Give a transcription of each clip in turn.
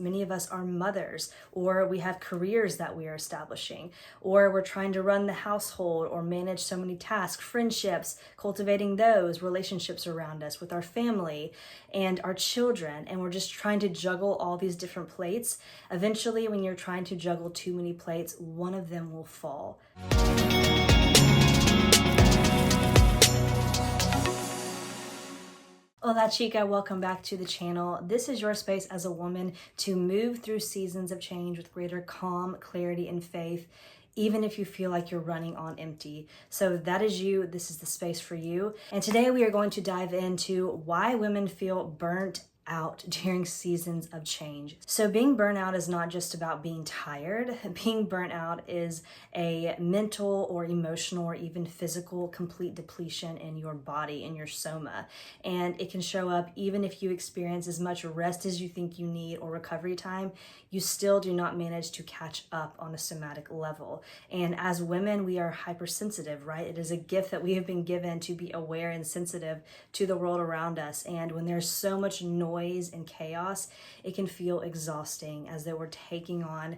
Many of us are mothers, or we have careers that we are establishing, or we're trying to run the household or manage so many tasks, friendships, cultivating those relationships around us with our family and our children. And we're just trying to juggle all these different plates. Eventually, when you're trying to juggle too many plates, one of them will fall. Hola chica, welcome back to the channel. This is your space as a woman to move through seasons of change with greater calm, clarity, and faith, even if you feel like you're running on empty. So if that is you, this is the space for you. And today we are going to dive into why women feel burnt out during seasons of change. So being burnt out is not just about being tired. Being burnt out is a mental or emotional or even physical complete depletion in your body, in your soma. And it can show up even if you experience as much rest as you think you need or recovery time, you still do not manage to catch up on a somatic level. And as women, we are hypersensitive, right? It is a gift that we have been given to be aware and sensitive to the world around us. And when there's so much noise and chaos, it can feel exhausting, as though we're taking on,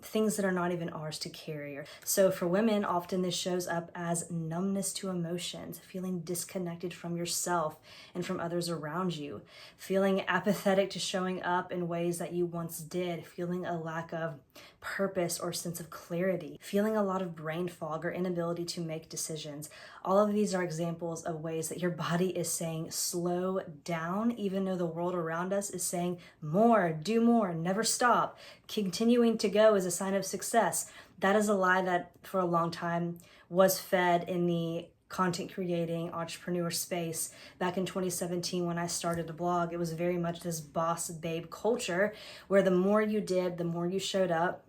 things that are not even ours to carry. So for women, often this shows up as numbness to emotions, feeling disconnected from yourself and from others around you, feeling apathetic to showing up in ways that you once did, feeling a lack of purpose or sense of clarity, feeling a lot of brain fog or inability to make decisions. All of these are examples of ways that your body is saying slow down, even though the world around us is saying more, do more, never stop. Continuing to go is a sign of success. That is a lie that for a long time was fed in the content creating entrepreneur space. Back in 2017, when I started a blog, it was very much this boss babe culture where the more you did, the more you showed up,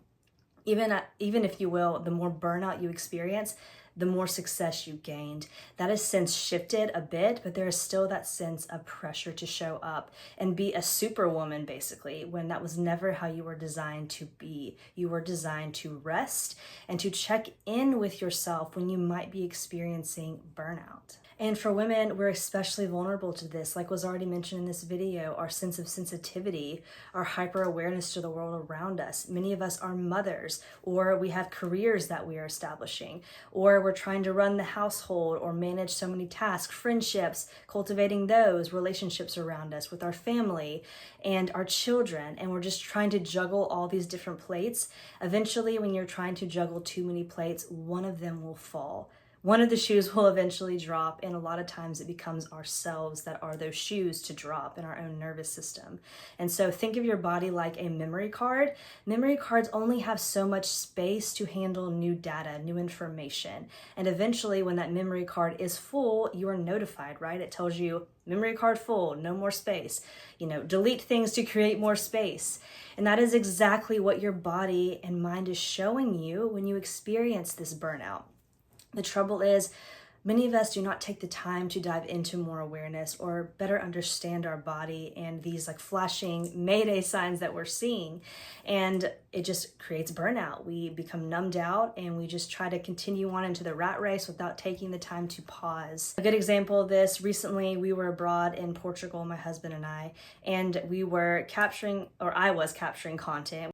even if you will, the more burnout you experience, the more success you gained. That has since shifted a bit, but there is still that sense of pressure to show up and be a superwoman, basically, when that was never how you were designed to be. You were designed to rest and to check in with yourself when you might be experiencing burnout. And for women, we're especially vulnerable to this. Like was already mentioned in this video, our sense of sensitivity, our hyper awareness to the world around us. Many of us are mothers, or we have careers that we are establishing, or we're trying to run the household or manage so many tasks, friendships, cultivating those relationships around us with our family and our children. And we're just trying to juggle all these different plates. Eventually, when you're trying to juggle too many plates, one of them will fall. One of the shoes will eventually drop, and a lot of times it becomes ourselves that are those shoes to drop in our own nervous system. And so think of your body like a memory card. Memory cards only have so much space to handle new data, new information. And eventually when that memory card is full, you are notified, right? It tells you memory card full, no more space. Delete things to create more space. And that is exactly what your body and mind is showing you when you experience this burnout. The trouble is, many of us do not take the time to dive into more awareness or better understand our body and these flashing mayday signs that we're seeing. And it just creates burnout. We become numbed out and we just try to continue on into the rat race without taking the time to pause. A good example of this, recently we were abroad in Portugal, my husband and I was capturing content.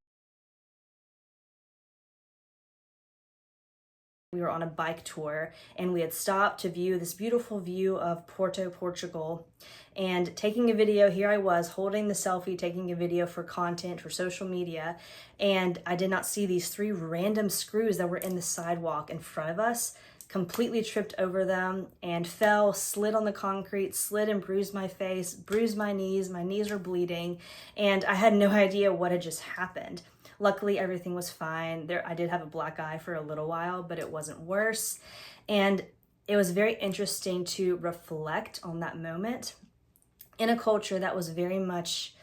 We were on a bike tour and we had stopped to view this beautiful view of Porto, Portugal, and taking a video. Here I was holding the selfie, taking a video for content for social media, and I did not see these 3 random screws that were in the sidewalk in front of us. Completely tripped over them and fell, slid on the concrete, slid and bruised my face, bruised my knees were bleeding, and I had no idea what had just happened. Luckily, everything was fine. I did have a black eye for a little while, but it wasn't worse. And it was very interesting to reflect on that moment in a culture that was very much,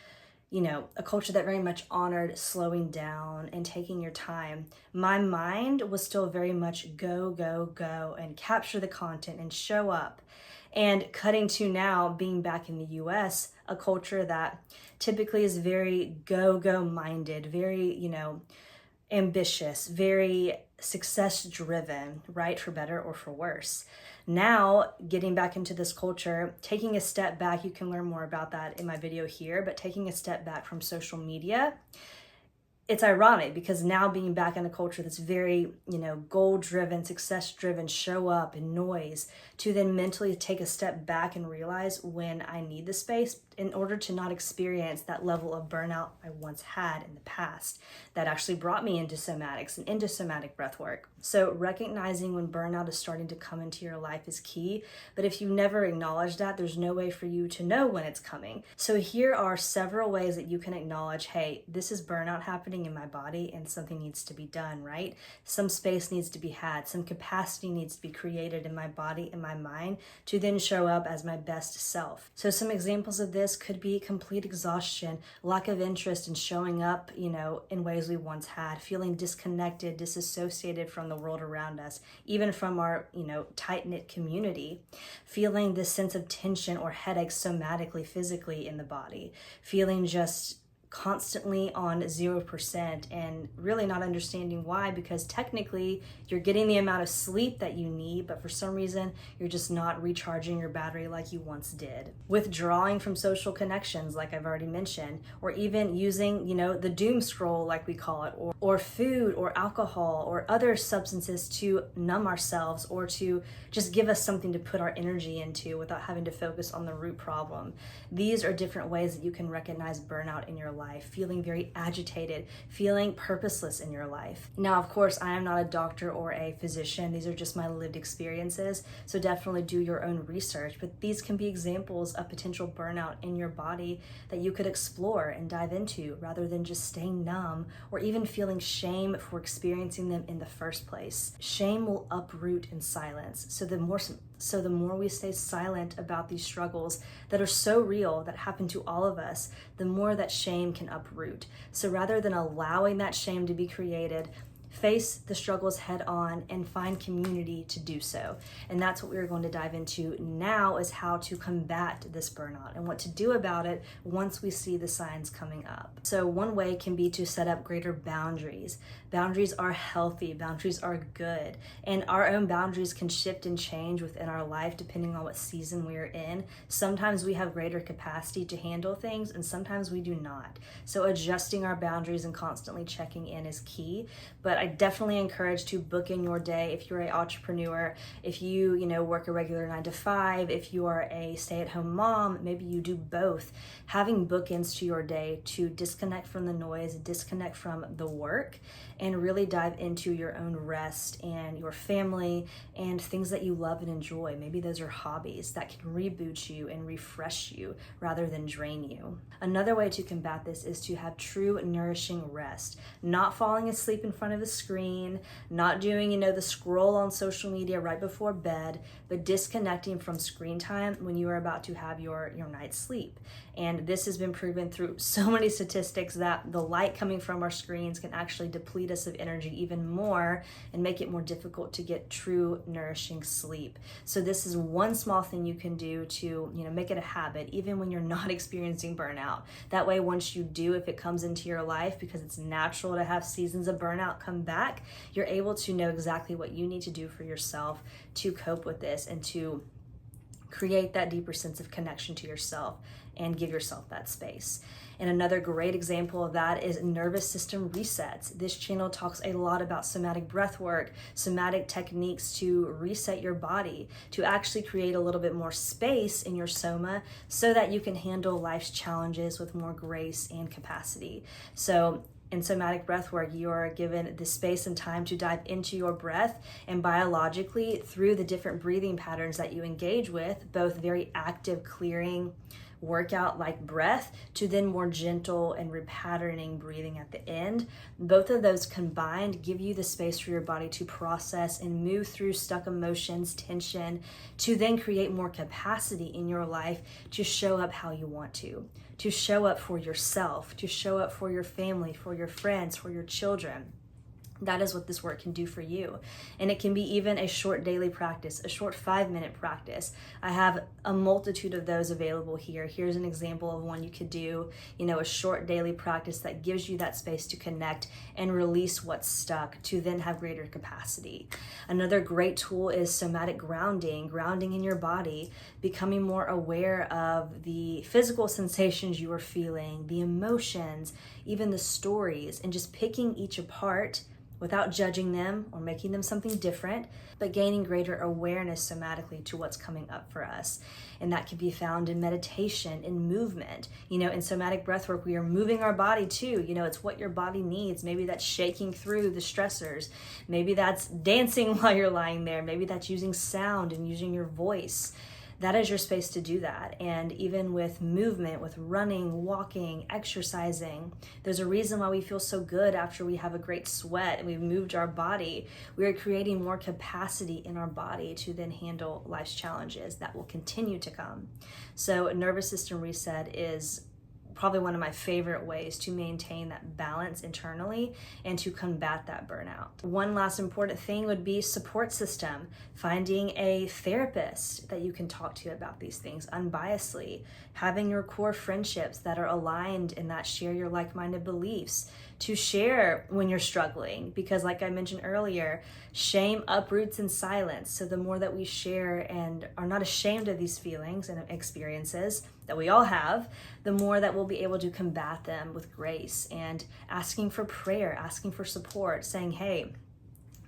a culture that very much honored slowing down and taking your time. My mind was still very much go, go, go, and capture the content and show up. And cutting to now being back in the US, a culture that typically is very go-go minded, very, ambitious, very success driven, right? For better or for worse. Now, getting back into this culture, taking a step back, you can learn more about that in my video here, but taking a step back from social media, it's ironic because now being back in a culture that's very, goal driven, success driven, show up and noise, to then mentally take a step back and realize when I need the space in order to not experience that level of burnout I once had in the past that actually brought me into somatics and into somatic breathwork. So recognizing when burnout is starting to come into your life is key, but if you never acknowledge that, there's no way for you to know when it's coming. So here are several ways that you can acknowledge, hey, this is burnout happening in my body and something needs to be done, right? Some space needs to be had, some capacity needs to be created in my body and my mind to then show up as my best self. So some examples of this could be complete exhaustion, lack of interest in showing up, in ways we once had, feeling disconnected, disassociated from the world around us, even from our, tight-knit community, feeling this sense of tension or headache somatically, physically in the body, feeling just constantly on 0% and really not understanding why, because technically you're getting the amount of sleep that you need, but for some reason you're just not recharging your battery like you once did. Withdrawing from social connections, like I've already mentioned, or even using, the doom scroll, like we call it, or food or alcohol or other substances to numb ourselves or to just give us something to put our energy into without having to focus on the root problem. These are different ways that you can recognize burnout in your life, feeling very agitated, feeling purposeless in your life. Now, of course, I am not a doctor or a physician. These are just my lived experiences. So definitely do your own research, but these can be examples of potential burnout in your body that you could explore and dive into rather than just staying numb or even feeling shame for experiencing them in the first place. Shame will uproot in silence. So the more we stay silent about these struggles that are so real, that happen to all of us, the more that shame can uproot. So rather than allowing that shame to be created, face the struggles head on and find community to do so. And that's what we're going to dive into now, is how to combat this burnout and what to do about it once we see the signs coming up. So one way can be to set up greater boundaries. Boundaries are healthy, boundaries are good, and our own boundaries can shift and change within our life depending on what season we're in. Sometimes we have greater capacity to handle things and sometimes we do not. So adjusting our boundaries and constantly checking in is key. But I definitely encourage to book in your day if you're an entrepreneur, if you, work a regular 9 to 5, if you are a stay-at-home mom, maybe you do both. Having bookends to your day to disconnect from the noise, disconnect from the work, and really dive into your own rest and your family and things that you love and enjoy. Maybe those are hobbies that can reboot you and refresh you rather than drain you. Another way to combat this is to have true nourishing rest, not falling asleep in front of a screen, not doing, the scroll on social media right before bed, but disconnecting from screen time when you are about to have your night's sleep. And this has been proven through so many statistics that the light coming from our screens can actually deplete us of energy even more and make it more difficult to get true nourishing sleep. So this is one small thing you can do to, make it a habit, even when you're not experiencing burnout. That way, once you do, if it comes into your life, because it's natural to have seasons of burnout come back, you're able to know exactly what you need to do for yourself to cope with this and to create that deeper sense of connection to yourself and give yourself that space. And another great example of that is nervous system resets. This channel talks a lot about somatic breathwork, somatic techniques to reset your body, to actually create a little bit more space in your soma so that you can handle life's challenges with more grace and capacity. So in somatic breathwork, you are given the space and time to dive into your breath, and biologically, through the different breathing patterns that you engage with, both very active clearing workout like breath to then more gentle and repatterning breathing at the end. Both of those combined give you the space for your body to process and move through stuck emotions, tension, to then create more capacity in your life to show up how you want to show up for yourself, to show up for your family, for your friends, for your children. That is what this work can do for you. And it can be even a short daily practice, a short 5-minute practice. I have a multitude of those available here. Here's an example of one you could do, a short daily practice that gives you that space to connect and release what's stuck to then have greater capacity. Another great tool is somatic grounding in your body, becoming more aware of the physical sensations you are feeling, the emotions, even the stories, and just picking each apart without judging them or making them something different, but gaining greater awareness somatically to what's coming up for us. And that can be found in meditation, in movement. In somatic breathwork, we are moving our body too. It's what your body needs. Maybe that's shaking through the stressors. Maybe that's dancing while you're lying there. Maybe that's using sound and using your voice. That is your space to do that. And even with movement, with running, walking, exercising, there's a reason why we feel so good after we have a great sweat and we've moved our body. We are creating more capacity in our body to then handle life's challenges that will continue to come. So nervous system reset is probably one of my favorite ways to maintain that balance internally and to combat that burnout. One last important thing would be support system, finding a therapist that you can talk to about these things unbiasedly, having your core friendships that are aligned and that share your like-minded beliefs, to share when you're struggling, because like I mentioned earlier, shame uproots in silence. So the more that we share and are not ashamed of these feelings and experiences that we all have, the more that we'll be able to combat them with grace and asking for prayer, asking for support, saying, hey,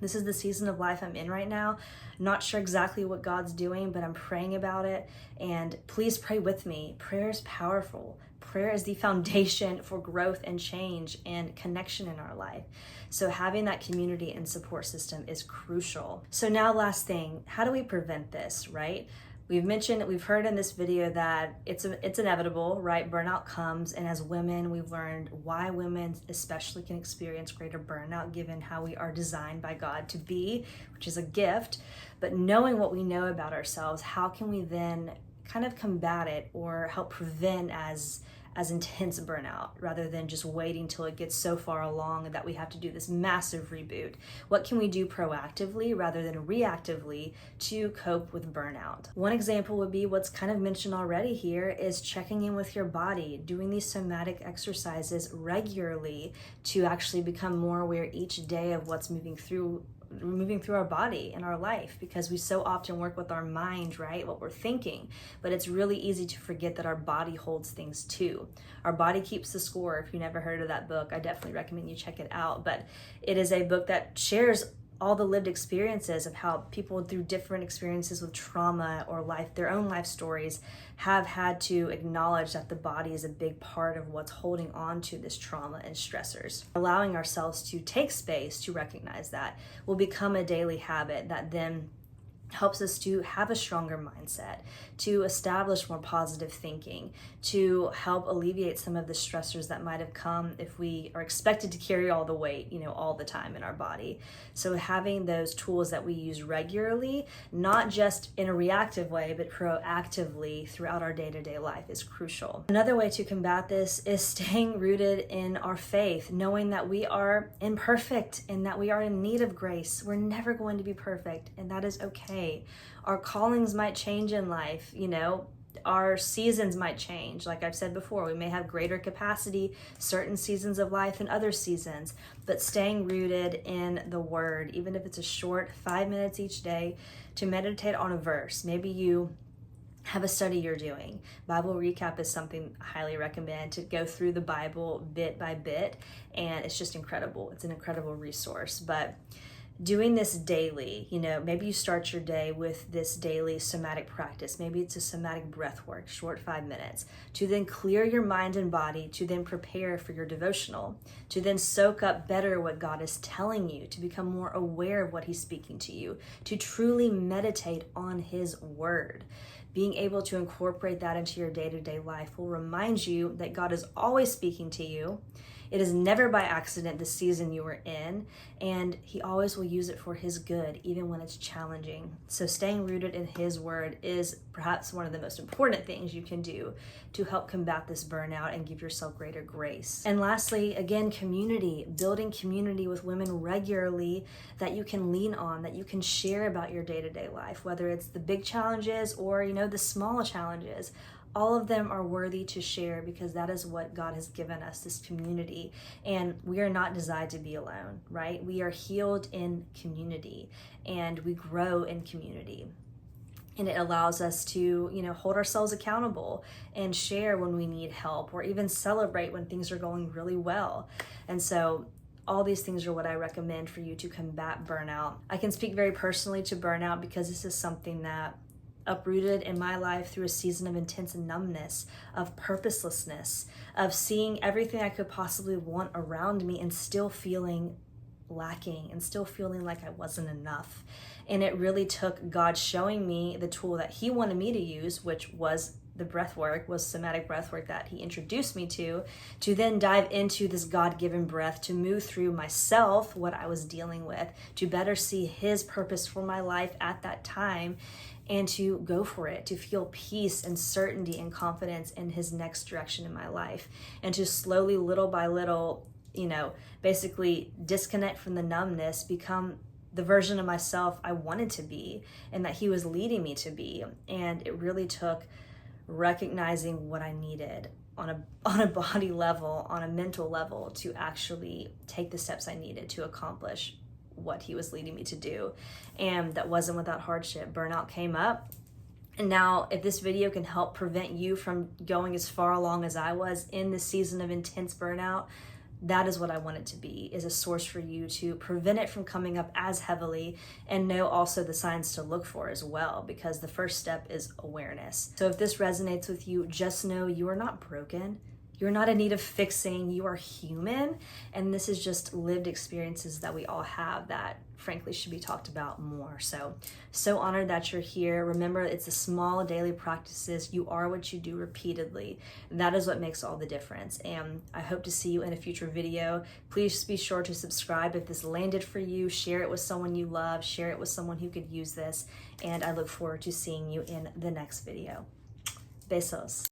this is the season of life I'm in right now. Not sure exactly what God's doing, but I'm praying about it. And please pray with me. Prayer is powerful. Prayer is the foundation for growth and change and connection in our life. So having that community and support system is crucial. So now last thing, how do we prevent this, right? We've heard in this video that it's inevitable, right? Burnout comes, and as women, we've learned why women especially can experience greater burnout given how we are designed by God to be, which is a gift. But knowing what we know about ourselves, how can we then kind of combat it or help prevent as intense burnout rather than just waiting till it gets so far along that we have to do this massive reboot? What can we do proactively rather than reactively to cope with burnout? One example would be what's kind of mentioned already here is checking in with your body, doing these somatic exercises regularly to actually become more aware each day of what's moving through our body and our life, because we so often work with our mind, right? What we're thinking, but it's really easy to forget that our body holds things too. Our body keeps the score. If you never heard of that book, I definitely recommend you check it out. But it is a book that shares all the lived experiences of how people through different experiences with trauma or their own life stories have had to acknowledge that the body is a big part of what's holding on to this trauma and stressors. Allowing ourselves to take space to recognize that will become a daily habit that then helps us to have a stronger mindset, to establish more positive thinking, to help alleviate some of the stressors that might have come if we are expected to carry all the weight, all the time in our body. So having those tools that we use regularly, not just in a reactive way, but proactively throughout our day-to-day life is crucial. Another way to combat this is staying rooted in our faith, knowing that we are imperfect and that we are in need of grace. We're never going to be perfect, and that is okay. Our callings might change in life, our seasons might change. Like I've said before, we may have greater capacity certain seasons of life than other seasons, but staying rooted in the Word, even if it's a short 5 minutes each day to meditate on a verse. Maybe you have a study you're doing. Bible recap is something I highly recommend, to go through the Bible bit by bit, and it's just incredible. It's an incredible resource. But doing this daily, maybe you start your day with this daily somatic practice. Maybe it's a somatic breath work, short 5 minutes, to then clear your mind and body, to then prepare for your devotional, to then soak up better what God is telling you, to become more aware of what He's speaking to you, to truly meditate on His Word. Being able to incorporate that into your day-to-day life will remind you that God is always speaking to you, It is never by accident the season you are in, and he always will use it for his good, even when it's challenging. So staying rooted in his word is perhaps one of the most important things you can do to help combat this burnout and give yourself greater grace. And lastly, again, community, building community with women regularly that you can lean on, that you can share about your day-to-day life, whether it's the big challenges or, the small challenges. All of them are worthy to share because that is what God has given us, this community. And we are not designed to be alone, right? We are healed in community and we grow in community. And it allows us to, hold ourselves accountable and share when we need help or even celebrate when things are going really well. And so all these things are what I recommend for you to combat burnout. I can speak very personally to burnout because this is something that uprooted in my life through a season of intense numbness, of purposelessness, of seeing everything I could possibly want around me and still feeling lacking and still feeling like I wasn't enough. And it really took God showing me the tool that he wanted me to use, which was the breathwork, was somatic breathwork that he introduced me to then dive into this God-given breath, to move through myself, what I was dealing with, to better see his purpose for my life at that time, and to go for it, to feel peace and certainty and confidence in his next direction in my life, and to slowly, little by little, basically disconnect from the numbness, become the version of myself I wanted to be and that he was leading me to be. And it really took recognizing what I needed on a body level, on a mental level, to actually take the steps I needed to accomplish what he was leading me to do. And that wasn't without hardship. Burnout came up. And now, if this video can help prevent you from going as far along as I was in this season of intense burnout, that is what I want it to be, is a source for you to prevent it from coming up as heavily, and know also the signs to look for as well, because the first step is awareness. So if this resonates with you, just know you are not broken. You're not in need of fixing. You are human. And this is just lived experiences that we all have that frankly should be talked about more. So honored that you're here. Remember, it's the small daily practices. You are what you do repeatedly. That is what makes all the difference. And I hope to see you in a future video. Please be sure to subscribe if this landed for you. Share it with someone you love. Share it with someone who could use this. And I look forward to seeing you in the next video. Besos.